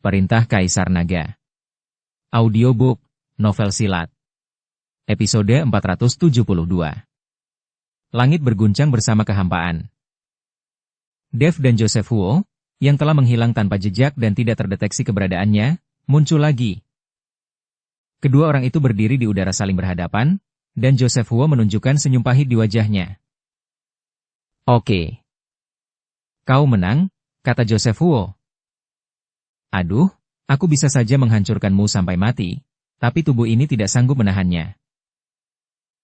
Perintah Kaisar Naga. Audiobook, novel silat. Episode 472. Langit berguncang bersama kehampaan. Dev dan Joseph Huo, yang telah menghilang tanpa jejak dan tidak terdeteksi keberadaannya, muncul lagi. Kedua orang itu berdiri di udara saling berhadapan, dan Joseph Huo menunjukkan senyum pahit di wajahnya. Oke. Kau menang, kata Joseph Huo. Aduh, aku bisa saja menghancurkanmu sampai mati, tapi tubuh ini tidak sanggup menahannya.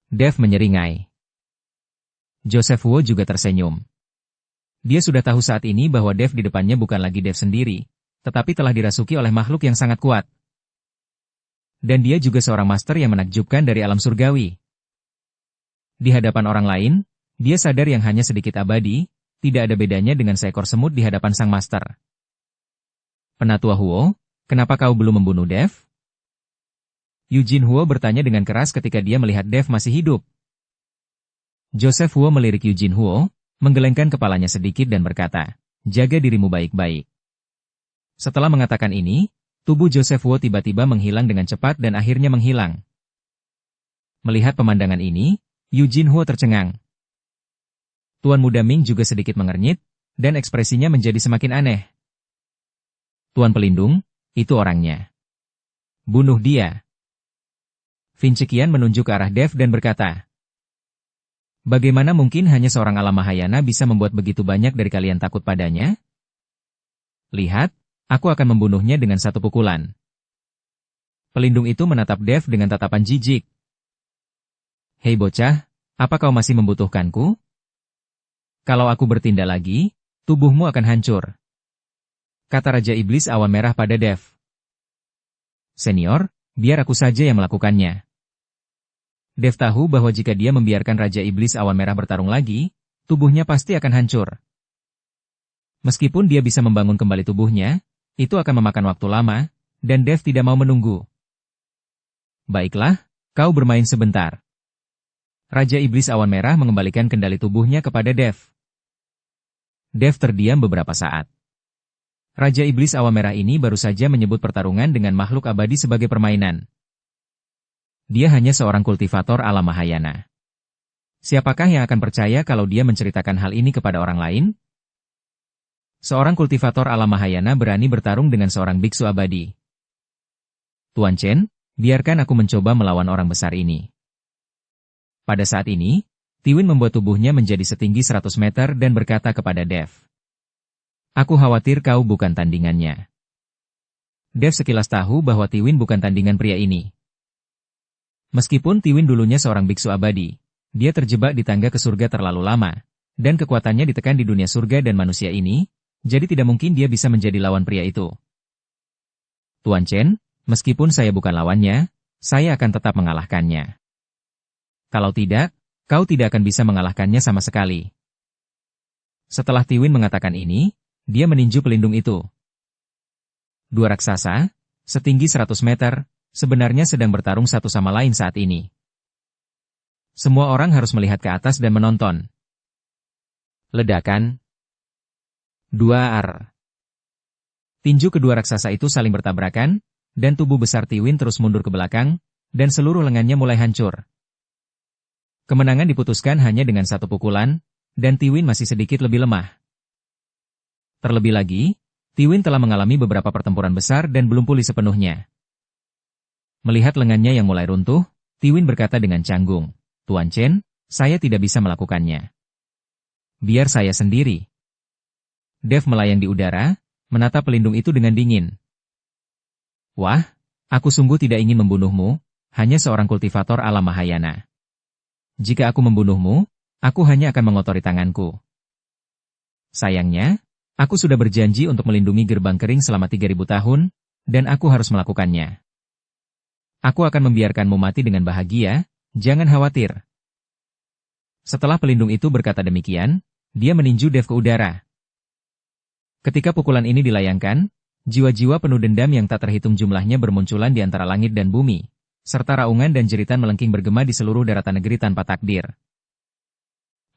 Dev menyeringai. Joseph Huo juga tersenyum. Dia sudah tahu saat ini bahwa Dev di depannya bukan lagi Dev sendiri, tetapi telah dirasuki oleh makhluk yang sangat kuat. Dan dia juga seorang master yang menakjubkan dari alam surgawi. Di hadapan orang lain, dia sadar yang hanya sedikit abadi, tidak ada bedanya dengan seekor semut di hadapan sang master. Penatua Huo, kenapa kau belum membunuh Dev? Eugene Huo bertanya dengan keras ketika dia melihat Dev masih hidup. Joseph Huo melirik Eugene Huo, menggelengkan kepalanya sedikit dan berkata, jaga dirimu baik-baik. Setelah mengatakan ini, tubuh Joseph Huo tiba-tiba menghilang dengan cepat dan akhirnya menghilang. Melihat pemandangan ini, Eugene Huo tercengang. Tuan Muda Ming juga sedikit mengernyit, dan ekspresinya menjadi semakin aneh. Tuan Pelindung, itu orangnya. Bunuh dia. Vincikian menunjuk ke arah Dev dan berkata, bagaimana mungkin hanya seorang alam Mahayana bisa membuat begitu banyak dari kalian takut padanya? Lihat, aku akan membunuhnya dengan satu pukulan. Pelindung itu menatap Dev dengan tatapan jijik. Hei bocah, apa kau masih membutuhkanku? Kalau aku bertindak lagi, tubuhmu akan hancur. Kata Raja Iblis Awan Merah pada Dev. Senior, biar aku saja yang melakukannya. Dev tahu bahwa jika dia membiarkan Raja Iblis Awan Merah bertarung lagi, tubuhnya pasti akan hancur. Meskipun dia bisa membangun kembali tubuhnya, itu akan memakan waktu lama, dan Dev tidak mau menunggu. Baiklah, kau bermain sebentar. Raja Iblis Awan Merah mengembalikan kendali tubuhnya kepada Dev. Dev terdiam beberapa saat. Raja Iblis Awan Merah ini baru saja menyebut pertarungan dengan makhluk abadi sebagai permainan. Dia hanya seorang kultivator alam Mahayana. Siapakah yang akan percaya kalau dia menceritakan hal ini kepada orang lain? Seorang kultivator alam Mahayana berani bertarung dengan seorang biksu abadi. Tuan Chen, biarkan aku mencoba melawan orang besar ini. Pada saat ini, Tiwin membuat tubuhnya menjadi setinggi 100 meter dan berkata kepada Dev. Aku khawatir kau bukan tandingannya. Dev sekilas tahu bahwa Tiwin bukan tandingan pria ini. Meskipun Tiwin dulunya seorang biksu abadi, dia terjebak di tangga ke surga terlalu lama, dan kekuatannya ditekan di dunia surga dan manusia ini, jadi tidak mungkin dia bisa menjadi lawan pria itu. Tuan Chen, meskipun saya bukan lawannya, saya akan tetap mengalahkannya. Kalau tidak, kau tidak akan bisa mengalahkannya sama sekali. Setelah Tiwin mengatakan ini, dia meninju pelindung itu. Dua raksasa, setinggi 100 meter, sebenarnya sedang bertarung satu sama lain saat ini. Semua orang harus melihat ke atas dan menonton. Ledakan. 2 Tinju kedua raksasa itu saling bertabrakan, dan tubuh besar Tiwin terus mundur ke belakang, dan seluruh lengannya mulai hancur. Kemenangan diputuskan hanya dengan satu pukulan, dan Tiwin masih sedikit lebih lemah. Terlebih lagi, Tiwin telah mengalami beberapa pertempuran besar dan belum pulih sepenuhnya. Melihat lengannya yang mulai runtuh, Tiwin berkata dengan canggung, Tuan Chen, saya tidak bisa melakukannya. Biar saya sendiri. Dev melayang di udara, menatap pelindung itu dengan dingin. Wah, aku sungguh tidak ingin membunuhmu, hanya seorang kultivator alam Mahayana. Jika aku membunuhmu, aku hanya akan mengotori tanganku. Sayangnya, aku sudah berjanji untuk melindungi gerbang kering selama 3000 tahun, dan aku harus melakukannya. Aku akan membiarkanmu mati dengan bahagia, jangan khawatir. Setelah pelindung itu berkata demikian, dia meninju Dev ke udara. Ketika pukulan ini dilayangkan, jiwa-jiwa penuh dendam yang tak terhitung jumlahnya bermunculan di antara langit dan bumi, serta raungan dan jeritan melengking bergema di seluruh daratan negeri tanpa takdir.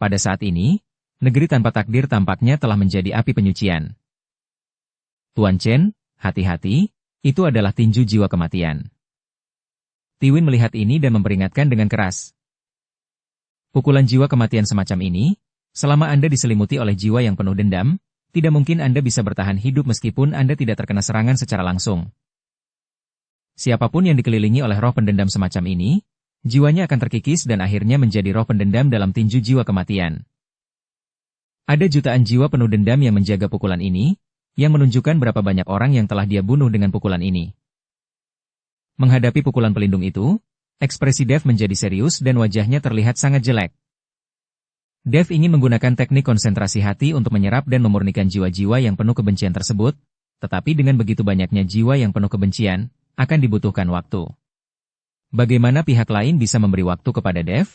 Pada saat ini, negeri tanpa takdir tampaknya telah menjadi api penyucian. Tuan Chen, Hati-hati, itu adalah tinju jiwa kematian. Tiwin melihat ini dan memperingatkan dengan keras. Pukulan jiwa kematian semacam ini, selama Anda diselimuti oleh jiwa yang penuh dendam, tidak mungkin Anda bisa bertahan hidup meskipun Anda tidak terkena serangan secara langsung. Siapapun yang dikelilingi oleh roh pendendam semacam ini, jiwanya akan terkikis dan akhirnya menjadi roh pendendam dalam tinju jiwa kematian. Ada jutaan jiwa penuh dendam yang menjaga pukulan ini, yang menunjukkan berapa banyak orang yang telah dia bunuh dengan pukulan ini. Menghadapi pukulan pelindung itu, ekspresi Dev menjadi serius dan wajahnya terlihat sangat jelek. Dev ingin menggunakan teknik konsentrasi hati untuk menyerap dan memurnikan jiwa-jiwa yang penuh kebencian tersebut, tetapi dengan begitu banyaknya jiwa yang penuh kebencian, akan dibutuhkan waktu. Bagaimana pihak lain bisa memberi waktu kepada Dev?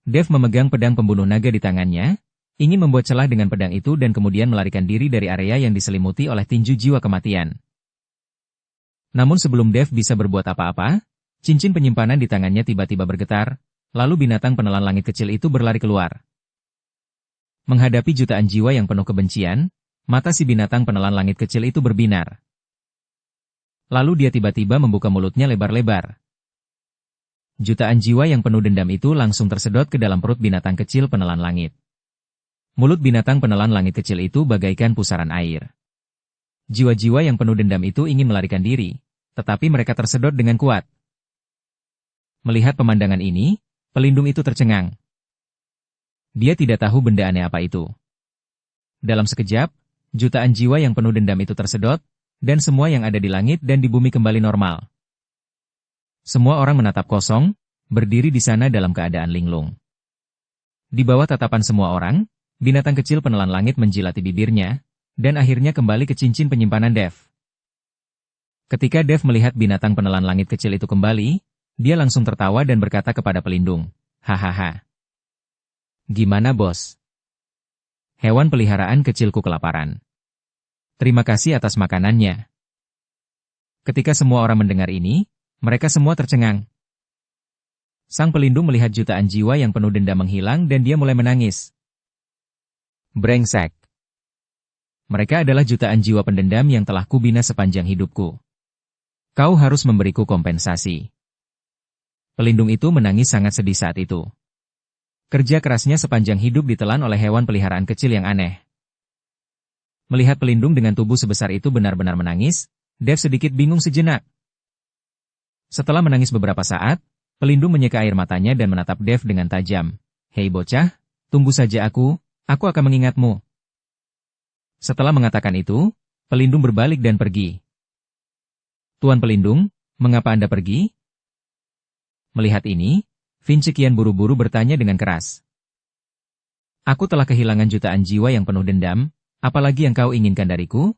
Dev memegang pedang pembunuh naga di tangannya, ingin membuat celah dengan pedang itu dan kemudian melarikan diri dari area yang diselimuti oleh tinju jiwa kematian. Namun sebelum Dev bisa berbuat apa-apa, cincin penyimpanan di tangannya tiba-tiba bergetar, lalu binatang penelan langit kecil itu berlari keluar. Menghadapi jutaan jiwa yang penuh kebencian, mata si binatang penelan langit kecil itu berbinar. Lalu dia tiba-tiba membuka mulutnya lebar-lebar. Jutaan jiwa yang penuh dendam itu langsung tersedot ke dalam perut binatang kecil penelan langit. Mulut binatang penelan langit kecil itu bagaikan pusaran air. Jiwa-jiwa yang penuh dendam itu ingin melarikan diri, tetapi mereka tersedot dengan kuat. Melihat pemandangan ini, pelindung itu tercengang. Dia tidak tahu benda aneh apa itu. Dalam sekejap, jutaan jiwa yang penuh dendam itu tersedot, dan semua yang ada di langit dan di bumi kembali normal. Semua orang menatap kosong, berdiri di sana dalam keadaan linglung. Di bawah tatapan semua orang, binatang kecil penelan langit menjilati bibirnya, dan akhirnya kembali ke cincin penyimpanan Dev. Ketika Dev melihat binatang penelan langit kecil itu kembali, dia langsung tertawa dan berkata kepada pelindung, "Hahaha. Gimana bos? Hewan peliharaan kecilku kelaparan. Terima kasih atas makanannya." Ketika semua orang mendengar ini, mereka semua tercengang. Sang pelindung melihat jutaan jiwa yang penuh dendam menghilang dan dia mulai menangis. Brengsek. Mereka adalah jutaan jiwa pendendam yang telah kubina sepanjang hidupku. Kau harus memberiku kompensasi. Pelindung itu menangis sangat sedih saat itu. Kerja kerasnya sepanjang hidup ditelan oleh hewan peliharaan kecil yang aneh. Melihat pelindung dengan tubuh sebesar itu benar-benar menangis, Dev sedikit bingung sejenak. Setelah menangis beberapa saat, pelindung menyeka air matanya dan menatap Dev dengan tajam. "Hei bocah, tunggu saja aku akan mengingatmu." Setelah mengatakan itu, pelindung berbalik dan pergi. "Tuan pelindung, mengapa Anda pergi?" Melihat ini, Vince kian buru-buru bertanya dengan keras. "Aku telah kehilangan jutaan jiwa yang penuh dendam, apalagi yang kau inginkan dariku?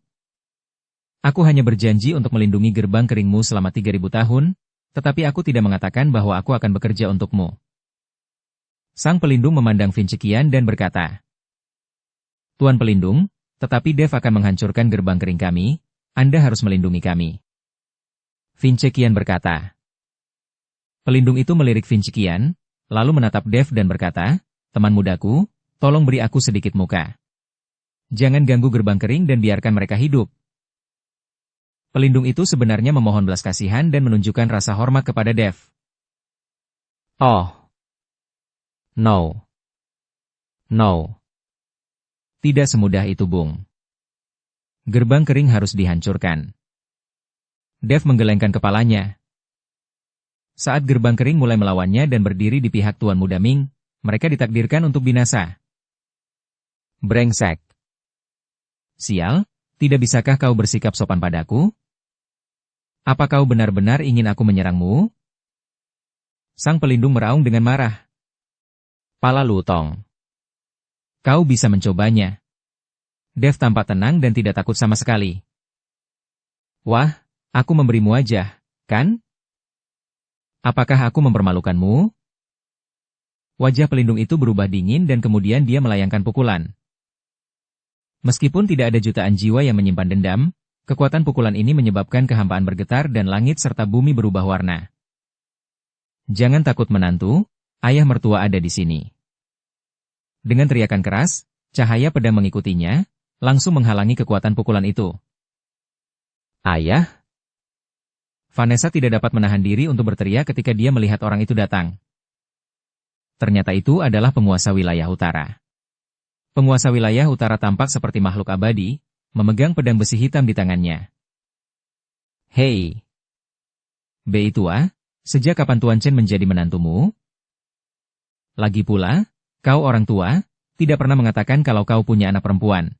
Aku hanya berjanji untuk melindungi gerbang keringmu selama 3000 tahun, tetapi aku tidak mengatakan bahwa aku akan bekerja untukmu." Sang pelindung memandang Vince kian dan berkata, "Tuan pelindung, tetapi Dev akan menghancurkan gerbang kering kami, Anda harus melindungi kami." Vince kian berkata. Pelindung itu melirik Vince kian, lalu menatap Dev dan berkata, "Teman mudaku, tolong beri aku sedikit muka. Jangan ganggu gerbang kering dan biarkan mereka hidup." Pelindung itu sebenarnya memohon belas kasihan dan menunjukkan rasa hormat kepada Dev. "Oh. No. No. Tidak semudah itu, Bung. Gerbang kering harus dihancurkan." Dev menggelengkan kepalanya. Saat gerbang kering mulai melawannya dan berdiri di pihak Tuan Muda Ming, mereka ditakdirkan untuk binasa. "Brengsek. Sial, tidak bisakah kau bersikap sopan padaku? Apa kau benar-benar ingin aku menyerangmu?" Sang pelindung meraung dengan marah. "Pala Lutong. Kau bisa mencobanya." Dev tampak tenang dan tidak takut sama sekali. "Wah, aku memberimu wajah, kan? Apakah aku mempermalukanmu?" Wajah pelindung itu berubah dingin dan kemudian dia melayangkan pukulan. Meskipun tidak ada jutaan jiwa yang menyimpan dendam, kekuatan pukulan ini menyebabkan kehampaan bergetar dan langit serta bumi berubah warna. "Jangan takut menantu, ayah mertua ada di sini." Dengan teriakan keras, cahaya pedang mengikutinya, langsung menghalangi kekuatan pukulan itu. Ayah? Vanessa tidak dapat menahan diri untuk berteriak ketika dia melihat orang itu datang. Ternyata itu adalah penguasa wilayah utara. Penguasa wilayah utara tampak seperti makhluk abadi, memegang pedang besi hitam di tangannya. Hei! Bei tua, sejak kapan Tuan Chen menjadi menantumu? Lagi pula, kau orang tua, tidak pernah mengatakan kalau kau punya anak perempuan.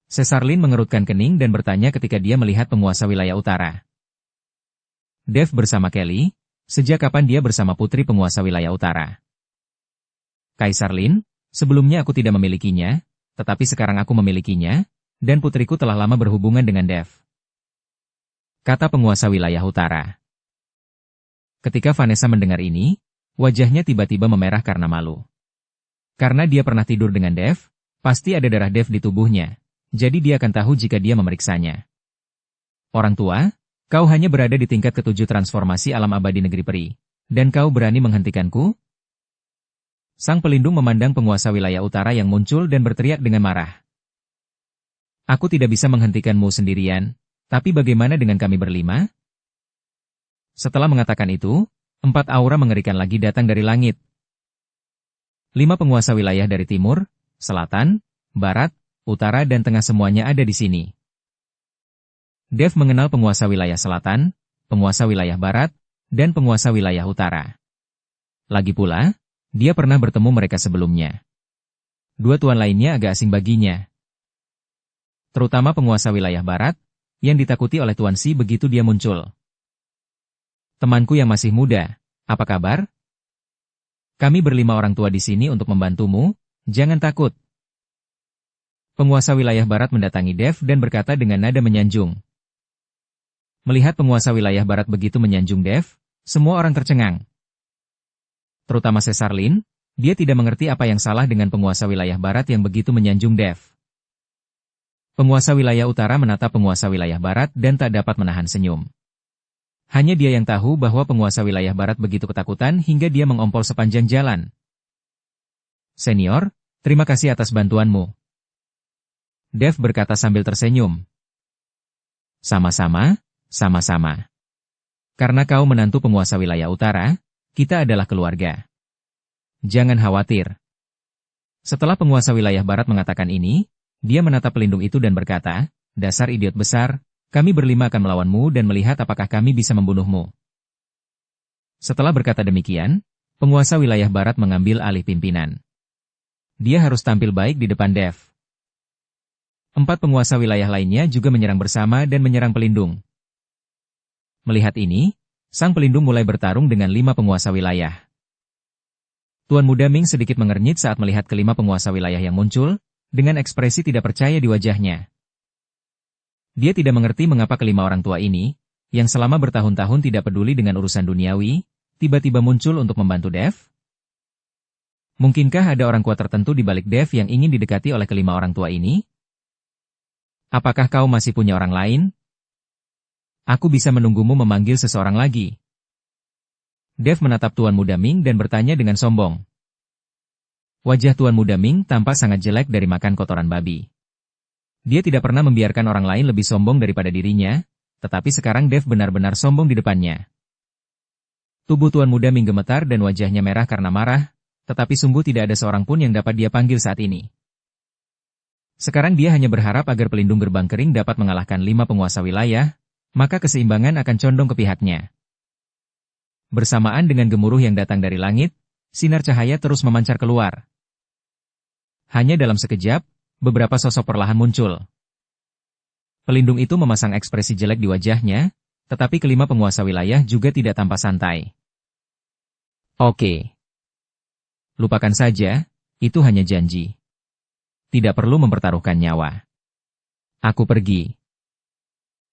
Cesarlin mengerutkan kening dan bertanya ketika dia melihat penguasa wilayah utara. Dev bersama Kelly, sejak kapan dia bersama putri penguasa wilayah utara? Kaisar Lin, sebelumnya aku tidak memilikinya, tetapi sekarang aku memilikinya, dan putriku telah lama berhubungan dengan Dev. Kata penguasa wilayah utara. Ketika Vanessa mendengar ini, wajahnya tiba-tiba memerah karena malu. Karena dia pernah tidur dengan Dev, pasti ada darah Dev di tubuhnya, jadi dia akan tahu jika dia memeriksanya. Orang tua, kau hanya berada di tingkat ke-7 transformasi alam abadi negeri peri, dan kau berani menghentikanku? Sang pelindung memandang penguasa wilayah utara yang muncul dan berteriak dengan marah. Aku tidak bisa menghentikanmu sendirian, tapi bagaimana dengan kami berlima? Setelah mengatakan itu, 4 aura mengerikan lagi datang dari langit. 5 penguasa wilayah dari timur, selatan, barat, utara dan tengah semuanya ada di sini. Dev mengenal penguasa wilayah selatan, penguasa wilayah barat, dan penguasa wilayah utara. Lagi pula, dia pernah bertemu mereka sebelumnya. 2 tuan lainnya agak asing baginya. Terutama penguasa wilayah barat, yang ditakuti oleh Tuan Si begitu dia muncul. Temanku yang masih muda, apa kabar? Kami berlima orang tua di sini untuk membantumu, jangan takut. Penguasa wilayah barat mendatangi Dev dan berkata dengan nada menyanjung. Melihat penguasa wilayah barat begitu menyanjung Dev, semua orang tercengang. Terutama Cesarlin, dia tidak mengerti apa yang salah dengan penguasa wilayah barat yang begitu menyanjung Dev. Penguasa wilayah utara menatap penguasa wilayah barat dan tak dapat menahan senyum. Hanya dia yang tahu bahwa penguasa wilayah barat begitu ketakutan hingga dia mengompol sepanjang jalan. Senior, terima kasih atas bantuanmu. Dev berkata sambil tersenyum. Sama-sama. Sama-sama. Karena kau menantu penguasa wilayah utara, kita adalah keluarga. Jangan khawatir. Setelah penguasa wilayah barat mengatakan ini, dia menatap pelindung itu dan berkata, dasar idiot besar, kami berlima akan melawanmu dan melihat apakah kami bisa membunuhmu. Setelah berkata demikian, penguasa wilayah barat mengambil alih pimpinan. Dia harus tampil baik di depan Dev. 4 penguasa wilayah lainnya juga menyerang bersama dan menyerang pelindung. Melihat ini, sang pelindung mulai bertarung dengan 5 penguasa wilayah. Tuan Muda Ming sedikit mengernyit saat melihat kelima penguasa wilayah yang muncul, dengan ekspresi tidak percaya di wajahnya. Dia tidak mengerti mengapa kelima orang tua ini, yang selama bertahun-tahun tidak peduli dengan urusan duniawi, tiba-tiba muncul untuk membantu Dev. Mungkinkah ada orang kuat tertentu di balik Dev yang ingin didekati oleh kelima orang tua ini? Apakah kau masih punya orang lain? Aku bisa menunggumu memanggil seseorang lagi. Dev menatap Tuan Muda Ming dan bertanya dengan sombong. Wajah Tuan Muda Ming tampak sangat jelek dari makan kotoran babi. Dia tidak pernah membiarkan orang lain lebih sombong daripada dirinya, tetapi sekarang Dev benar-benar sombong di depannya. Tubuh Tuan Muda Ming gemetar dan wajahnya merah karena marah, tetapi sungguh tidak ada seorang pun yang dapat dia panggil saat ini. Sekarang dia hanya berharap agar pelindung gerbang kering dapat mengalahkan 5 penguasa wilayah, maka keseimbangan akan condong ke pihaknya. Bersamaan dengan gemuruh yang datang dari langit, sinar cahaya terus memancar keluar. Hanya dalam sekejap, beberapa sosok perlahan muncul. Pelindung itu memasang ekspresi jelek di wajahnya, tetapi kelima penguasa wilayah juga tidak tampak santai. Oke. Lupakan saja, itu hanya janji. Tidak perlu mempertaruhkan nyawa. Aku pergi.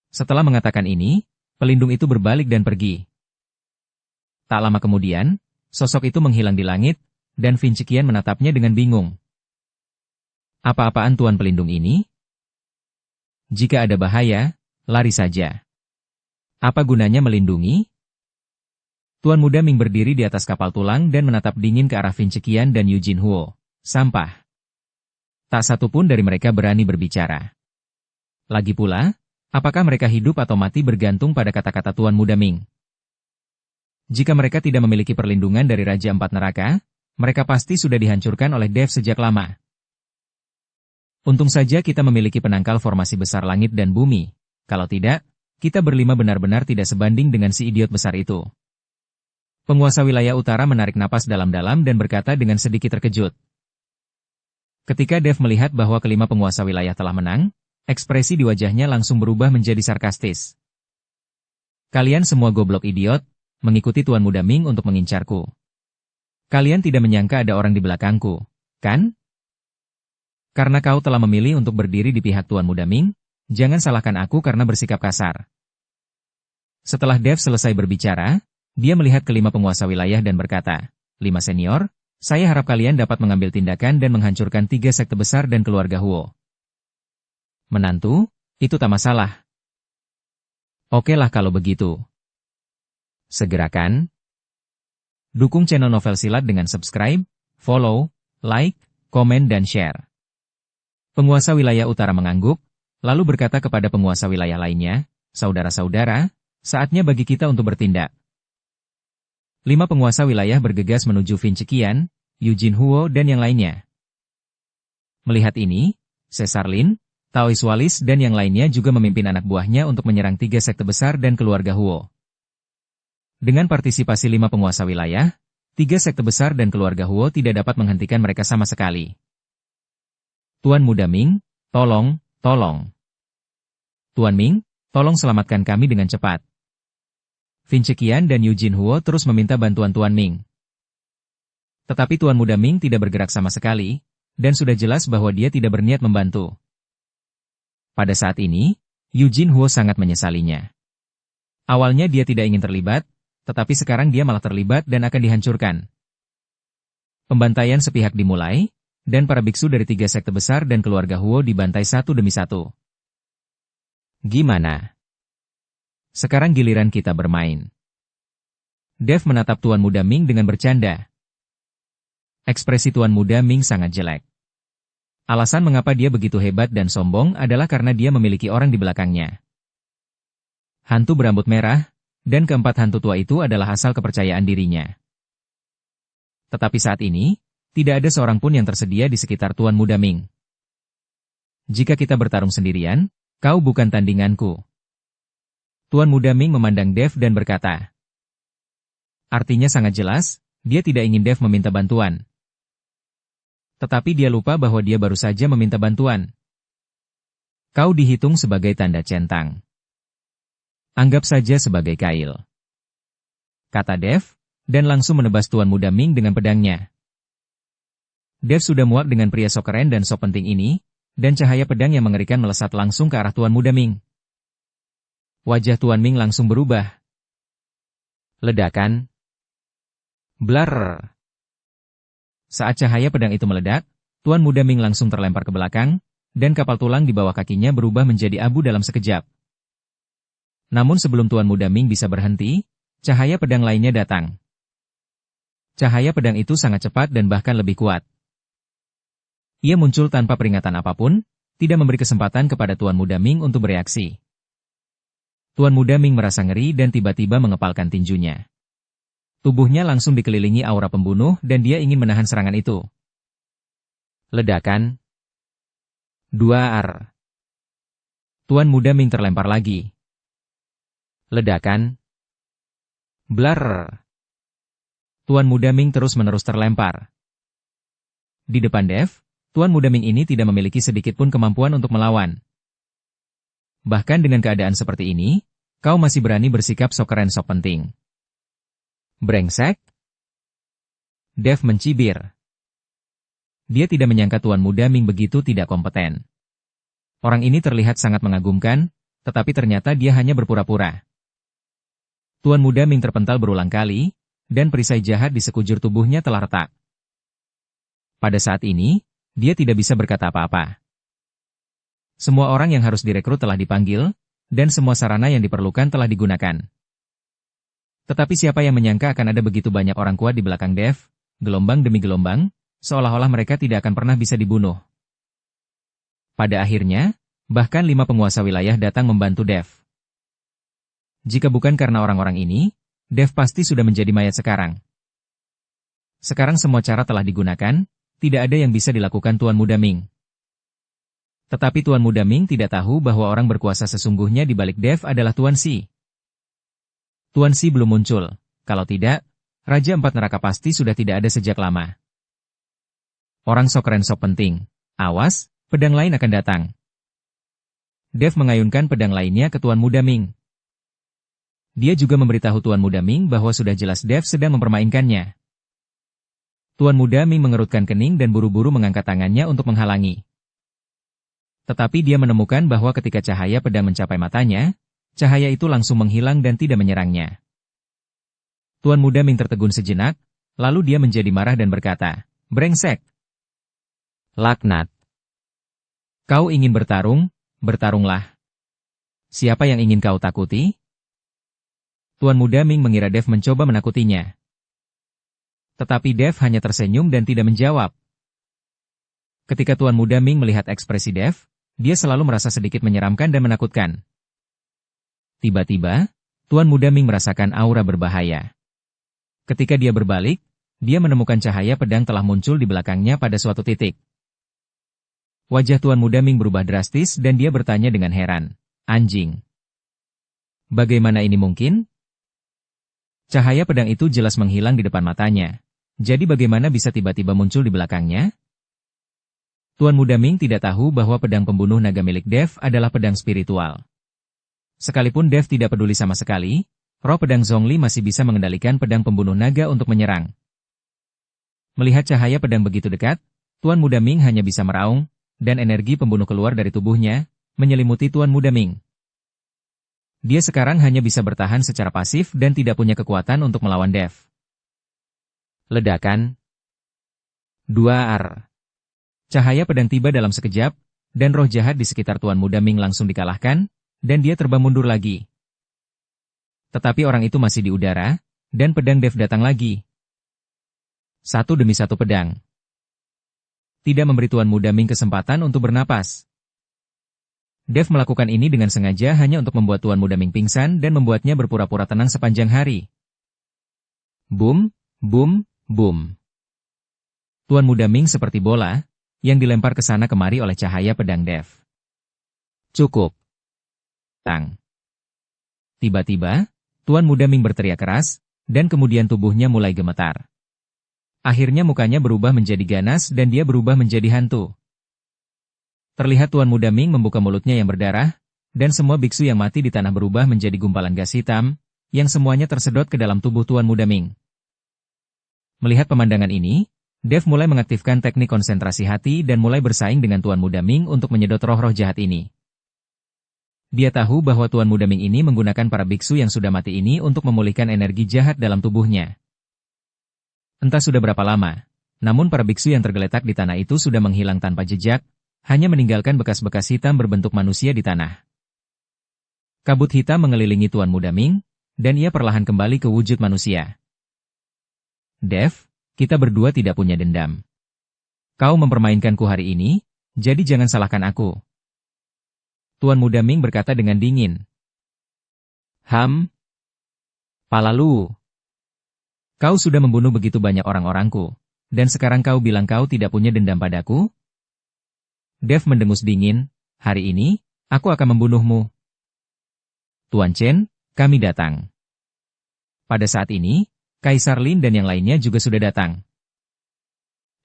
Setelah mengatakan ini, pelindung itu berbalik dan pergi. Tak lama kemudian, sosok itu menghilang di langit, dan Vincikian menatapnya dengan bingung. Apa-apaan Tuan Pelindung ini? Jika ada bahaya, lari saja. Apa gunanya melindungi? Tuan Muda Ming berdiri di atas kapal tulang dan menatap dingin ke arah Vincikian dan Eugene Huo. Sampah. Tak satu pun dari mereka berani berbicara. Lagi pula, Apakah mereka hidup atau mati bergantung pada kata-kata Tuan Muda Ming. Jika mereka tidak memiliki perlindungan dari Raja Empat Neraka, mereka pasti sudah dihancurkan oleh Dev sejak lama. Untung saja kita memiliki penangkal formasi besar langit dan bumi. Kalau tidak, kita berlima benar-benar tidak sebanding dengan si idiot besar itu. Penguasa wilayah utara menarik napas dalam-dalam dan berkata dengan sedikit terkejut. Ketika Dev melihat bahwa kelima penguasa wilayah telah menang, ekspresi di wajahnya langsung berubah menjadi sarkastis. Kalian semua goblok idiot, mengikuti Tuan Muda Ming untuk mengincarku. Kalian tidak menyangka ada orang di belakangku, kan? Karena kau telah memilih untuk berdiri di pihak Tuan Muda Ming, jangan salahkan aku karena bersikap kasar. Setelah Dev selesai berbicara, dia melihat kelima penguasa wilayah dan berkata, "Lima senior, saya harap kalian dapat mengambil tindakan dan menghancurkan 3 sekte besar dan keluarga Huo." Menantu, itu tak masalah. Oke lah kalau begitu. Segerakan. Dukung channel Novel Silat dengan subscribe, follow, like, komen dan share. Penguasa wilayah utara mengangguk, lalu berkata kepada penguasa wilayah lainnya, "Saudara-saudara, saatnya bagi kita untuk bertindak." 5 penguasa wilayah bergegas menuju Vince Qian, Eugene Huo dan yang lainnya. Melihat ini, Caesar Lin, Taois Walis dan yang lainnya juga memimpin anak buahnya untuk menyerang 3 sekte besar dan keluarga Huo. Dengan partisipasi 5 penguasa wilayah, 3 sekte besar dan keluarga Huo tidak dapat menghentikan mereka sama sekali. Tuan Muda Ming, tolong. Tuan Ming, tolong selamatkan kami dengan cepat. Vince Qian dan Eugene Huo terus meminta bantuan Tuan Ming. Tetapi Tuan Muda Ming tidak bergerak sama sekali, dan sudah jelas bahwa dia tidak berniat membantu. Pada saat ini, Eugene Huo sangat menyesalinya. Awalnya dia tidak ingin terlibat, tetapi sekarang dia malah terlibat dan akan dihancurkan. Pembantaian sepihak dimulai, dan para biksu dari 3 sekte besar dan keluarga Huo dibantai satu demi satu. Gimana? Sekarang giliran kita bermain. Dev menatap Tuan Muda Ming dengan bercanda. Ekspresi Tuan Muda Ming sangat jelek. Alasan mengapa dia begitu hebat dan sombong adalah karena dia memiliki orang di belakangnya. Hantu berambut merah, dan keempat hantu tua itu adalah asal kepercayaan dirinya. Tetapi saat ini, tidak ada seorang pun yang tersedia di sekitar Tuan Muda Ming. Jika kita bertarung sendirian, kau bukan tandinganku. Tuan Muda Ming memandang Dev dan berkata. Artinya sangat jelas, dia tidak ingin Dev meminta bantuan. Tetapi dia lupa bahwa dia baru saja meminta bantuan. Kau dihitung sebagai tanda centang. Anggap saja sebagai kail. Kata Dev, dan langsung menebas Tuan Muda Ming dengan pedangnya. Dev sudah muak dengan pria sok keren dan sok penting ini, dan cahaya pedang yang mengerikan melesat langsung ke arah Tuan Muda Ming. Wajah Tuan Ming langsung berubah. Ledakan. Blar. Saat cahaya pedang itu meledak, Tuan Muda Ming langsung terlempar ke belakang, dan kapal tulang di bawah kakinya berubah menjadi abu dalam sekejap. Namun sebelum Tuan Muda Ming bisa berhenti, cahaya pedang lainnya datang. Cahaya pedang itu sangat cepat dan bahkan lebih kuat. Ia muncul tanpa peringatan apapun, tidak memberi kesempatan kepada Tuan Muda Ming untuk bereaksi. Tuan Muda Ming merasa ngeri dan tiba-tiba mengepalkan tinjunya. Tubuhnya langsung dikelilingi aura pembunuh dan dia ingin menahan serangan itu. Ledakan. 2 Tuan Muda Ming terlempar lagi. Ledakan. Blar. Tuan Muda Ming terus-menerus terlempar. Di depan Dev, Tuan Muda Ming ini tidak memiliki sedikit pun kemampuan untuk melawan. Bahkan dengan keadaan seperti ini, kau masih berani bersikap sok keren sok penting. Brengsek? Dev mencibir. Dia tidak menyangka Tuan Muda Ming begitu tidak kompeten. Orang ini terlihat sangat mengagumkan, tetapi ternyata dia hanya berpura-pura. Tuan Muda Ming terpental berulang kali, dan perisai jahat di sekujur tubuhnya telah retak. Pada saat ini, dia tidak bisa berkata apa-apa. Semua orang yang harus direkrut telah dipanggil, dan semua sarana yang diperlukan telah digunakan. Tetapi siapa yang menyangka akan ada begitu banyak orang kuat di belakang Dev, gelombang demi gelombang, seolah-olah mereka tidak akan pernah bisa dibunuh. Pada akhirnya, Bahkan 5 penguasa wilayah datang membantu Dev. Jika bukan karena orang-orang ini, Dev pasti sudah menjadi mayat sekarang. Sekarang semua cara telah digunakan, tidak ada yang bisa dilakukan Tuan Muda Ming. Tetapi Tuan Muda Ming tidak tahu bahwa orang berkuasa sesungguhnya di balik Dev adalah Tuan Si. Tuan Si belum muncul, kalau tidak, Raja Empat Neraka pasti sudah tidak ada sejak lama. Orang sok keren sok penting. Awas, pedang lain akan datang. Dev mengayunkan pedang lainnya ke Tuan Muda Ming. Dia juga memberitahu Tuan Muda Ming bahwa sudah jelas Dev sedang mempermainkannya. Tuan Muda Ming mengerutkan kening dan buru-buru mengangkat tangannya untuk menghalangi. Tetapi dia menemukan bahwa ketika cahaya pedang mencapai matanya, cahaya itu langsung menghilang dan tidak menyerangnya. Tuan Muda Ming tertegun sejenak, lalu dia menjadi marah dan berkata, "Brengsek! Laknat! Kau ingin bertarung? Bertarunglah. Siapa yang ingin kau takuti?" Tuan Muda Ming mengira Dev mencoba menakutinya. Tetapi Dev hanya tersenyum dan tidak menjawab. Ketika Tuan Muda Ming melihat ekspresi Dev, dia selalu merasa sedikit menyeramkan dan menakutkan. Tiba-tiba, Tuan Muda Ming merasakan aura berbahaya. Ketika dia berbalik, dia menemukan cahaya pedang telah muncul di belakangnya pada suatu titik. Wajah Tuan Muda Ming berubah drastis dan dia bertanya dengan heran, "Anjing. Bagaimana ini mungkin?" Cahaya pedang itu jelas menghilang di depan matanya. Jadi bagaimana bisa tiba-tiba muncul di belakangnya? Tuan Muda Ming tidak tahu bahwa pedang pembunuh naga milik Dev adalah pedang spiritual. Sekalipun Dev tidak peduli sama sekali, roh pedang Zhongli masih bisa mengendalikan pedang pembunuh naga untuk menyerang. Melihat cahaya pedang begitu dekat, Tuan Muda Ming hanya bisa meraung, dan energi pembunuh keluar dari tubuhnya, menyelimuti Tuan Muda Ming. Dia sekarang hanya bisa bertahan secara pasif dan tidak punya kekuatan untuk melawan Dev. Ledakan. 2 Cahaya pedang tiba dalam sekejap, dan roh jahat di sekitar Tuan Muda Ming langsung dikalahkan, dan dia terbang mundur lagi. Tetapi orang itu masih di udara, dan pedang Dev datang lagi. Satu demi satu pedang. Tidak memberi Tuan Muda Ming kesempatan untuk bernapas. Dev melakukan ini dengan sengaja hanya untuk membuat Tuan Muda Ming pingsan dan membuatnya berpura-pura tenang sepanjang hari. Boom, boom, boom. Tuan Muda Ming seperti bola, yang dilempar ke sana kemari oleh cahaya pedang Dev. Cukup. Tang. Tiba-tiba, Tuan Muda Ming berteriak keras, dan kemudian tubuhnya mulai gemetar. Akhirnya mukanya berubah menjadi ganas dan dia berubah menjadi hantu. Terlihat Tuan Muda Ming membuka mulutnya yang berdarah, dan semua biksu yang mati di tanah berubah menjadi gumpalan gas hitam, yang semuanya tersedot ke dalam tubuh Tuan Muda Ming. Melihat pemandangan ini, Dev mulai mengaktifkan teknik konsentrasi hati dan mulai bersaing dengan Tuan Muda Ming untuk menyedot roh-roh jahat ini. Dia tahu bahwa Tuan Muda Ming ini menggunakan para biksu yang sudah mati ini untuk memulihkan energi jahat dalam tubuhnya. Entah sudah berapa lama, namun para biksu yang tergeletak di tanah itu sudah menghilang tanpa jejak, hanya meninggalkan bekas-bekas hitam berbentuk manusia di tanah. Kabut hitam mengelilingi Tuan Muda Ming, dan ia perlahan kembali ke wujud manusia. Dev, kita berdua tidak punya dendam. Kau mempermainkanku hari ini, jadi jangan salahkan aku. Tuan Muda Ming berkata dengan dingin. Palalu. Kau sudah membunuh begitu banyak orang-orangku, dan sekarang kau bilang kau tidak punya dendam padaku? Dev mendengus dingin, hari ini, aku akan membunuhmu. Tuan Chen, kami datang. Pada saat ini, Kaisar Lin dan yang lainnya juga sudah datang.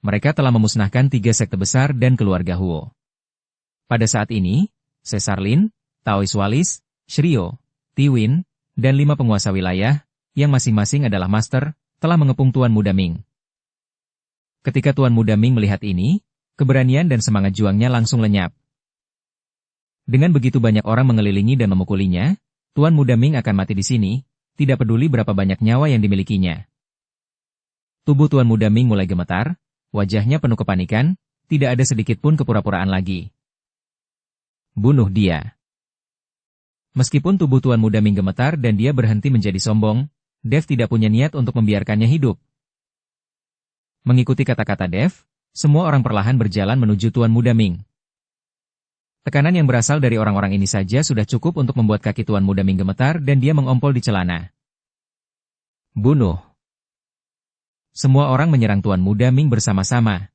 Mereka telah memusnahkan 3 sekte besar dan keluarga Huo. Pada saat ini, Caesar Lin, Taois Walis, Shrio, Tiwin, dan 5 penguasa wilayah, yang masing-masing adalah master, telah mengepung Tuan Muda Ming. Ketika Tuan Muda Ming melihat ini, keberanian dan semangat juangnya langsung lenyap. Dengan begitu banyak orang mengelilingi dan memukulinya, Tuan Muda Ming akan mati di sini, tidak peduli berapa banyak nyawa yang dimilikinya. Tubuh Tuan Muda Ming mulai gemetar, wajahnya penuh kepanikan, tidak ada sedikit pun kepura-puraan lagi. Bunuh dia. Meskipun tubuh Tuan Muda Ming gemetar dan dia berhenti menjadi sombong, Dev tidak punya niat untuk membiarkannya hidup. Mengikuti kata-kata Dev, semua orang perlahan berjalan menuju Tuan Muda Ming. Tekanan yang berasal dari orang-orang ini saja sudah cukup untuk membuat kaki Tuan Muda Ming gemetar dan dia mengompol di celana. Bunuh. Semua orang menyerang Tuan Muda Ming bersama-sama.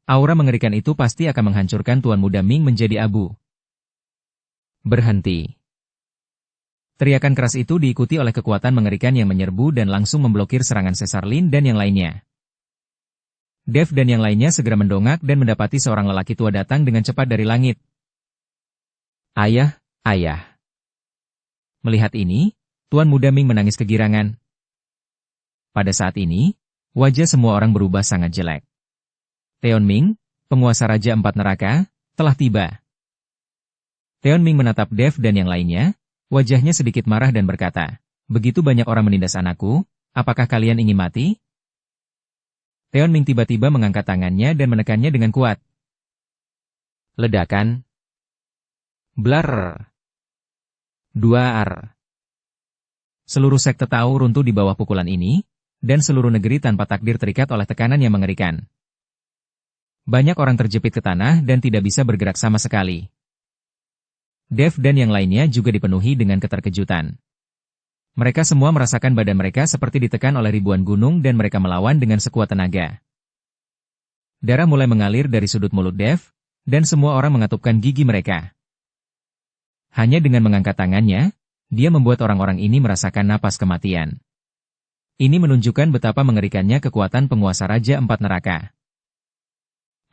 Aura mengerikan itu pasti akan menghancurkan Tuan Muda Ming menjadi abu. Berhenti. Teriakan keras itu diikuti oleh kekuatan mengerikan yang menyerbu dan langsung memblokir serangan Caesar Lin dan yang lainnya. Dev dan yang lainnya segera mendongak dan mendapati seorang lelaki tua datang dengan cepat dari langit. Ayah, ayah. Melihat ini, Tuan Muda Ming menangis kegirangan. Pada saat ini, wajah semua orang berubah sangat jelek. Teon Ming, penguasa Raja Empat Neraka, telah tiba. Teon Ming menatap Dev dan yang lainnya, wajahnya sedikit marah dan berkata, "Begitu banyak orang menindas anakku, apakah kalian ingin mati?" Teon Ming tiba-tiba mengangkat tangannya dan menekannya dengan kuat. Ledakan. Blar. Duar. Seluruh sekte Tao runtuh di bawah pukulan ini, dan seluruh negeri tanpa takdir terikat oleh tekanan yang mengerikan. Banyak orang terjepit ke tanah dan tidak bisa bergerak sama sekali. Dev dan yang lainnya juga dipenuhi dengan keterkejutan. Mereka semua merasakan badan mereka seperti ditekan oleh ribuan gunung dan mereka melawan dengan sekuat tenaga. Darah mulai mengalir dari sudut mulut Dev, dan semua orang mengatupkan gigi mereka. Hanya dengan mengangkat tangannya, dia membuat orang-orang ini merasakan napas kematian. Ini menunjukkan betapa mengerikannya kekuatan penguasa Raja Empat Neraka.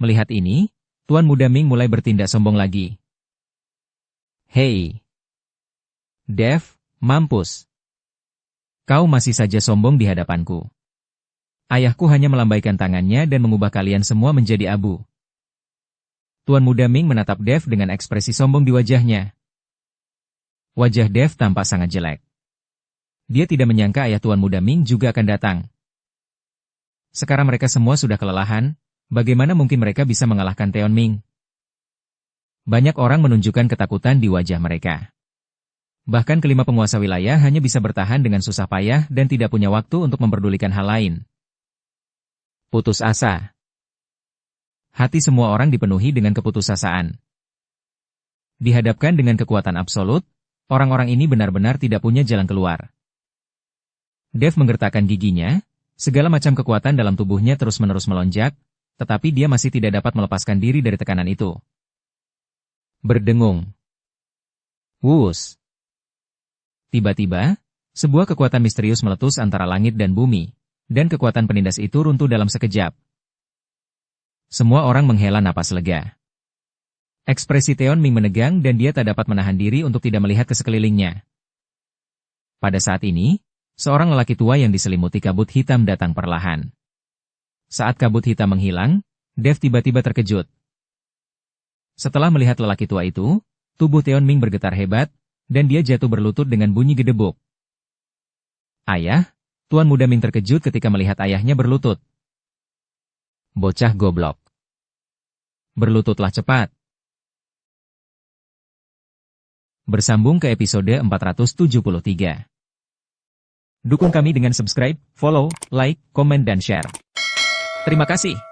Melihat ini, Tuan Muda Ming mulai bertindak sombong lagi. Hei! Dev, mampus! Kau masih saja sombong di hadapanku. Ayahku hanya melambaikan tangannya dan mengubah kalian semua menjadi abu. Tuan Muda Ming menatap Dev dengan ekspresi sombong di wajahnya. Wajah Dev tampak sangat jelek. Dia tidak menyangka ayah Tuan Muda Ming juga akan datang. Sekarang mereka semua sudah kelelahan, bagaimana mungkin mereka bisa mengalahkan Teon Ming? Banyak orang menunjukkan ketakutan di wajah mereka. Bahkan kelima penguasa wilayah hanya bisa bertahan dengan susah payah dan tidak punya waktu untuk memperdulikan hal lain. Putus asa. Hati semua orang dipenuhi dengan keputusasaan. Dihadapkan dengan kekuatan absolut, orang-orang ini benar-benar tidak punya jalan keluar. Dev menggertakkan giginya, segala macam kekuatan dalam tubuhnya terus-menerus melonjak, tetapi dia masih tidak dapat melepaskan diri dari tekanan itu. Berdengung. Wus. Tiba-tiba, sebuah kekuatan misterius meletus antara langit dan bumi, dan kekuatan penindas itu runtuh dalam sekejap. Semua orang menghela napas lega. Ekspresi Teon Ming menegang dan dia tak dapat menahan diri untuk tidak melihat ke sekelilingnya. Pada saat ini, seorang lelaki tua yang diselimuti kabut hitam datang perlahan. Saat kabut hitam menghilang, Dev tiba-tiba terkejut. Setelah melihat lelaki tua itu, tubuh Teon Ming bergetar hebat, dan dia jatuh berlutut dengan bunyi gedebuk. Ayah, Tuan Muda Ming terkejut ketika melihat ayahnya berlutut. Bocah goblok. Berlututlah cepat. Bersambung ke episode 473. Dukung kami dengan subscribe, follow, like, komen dan share. Terima kasih.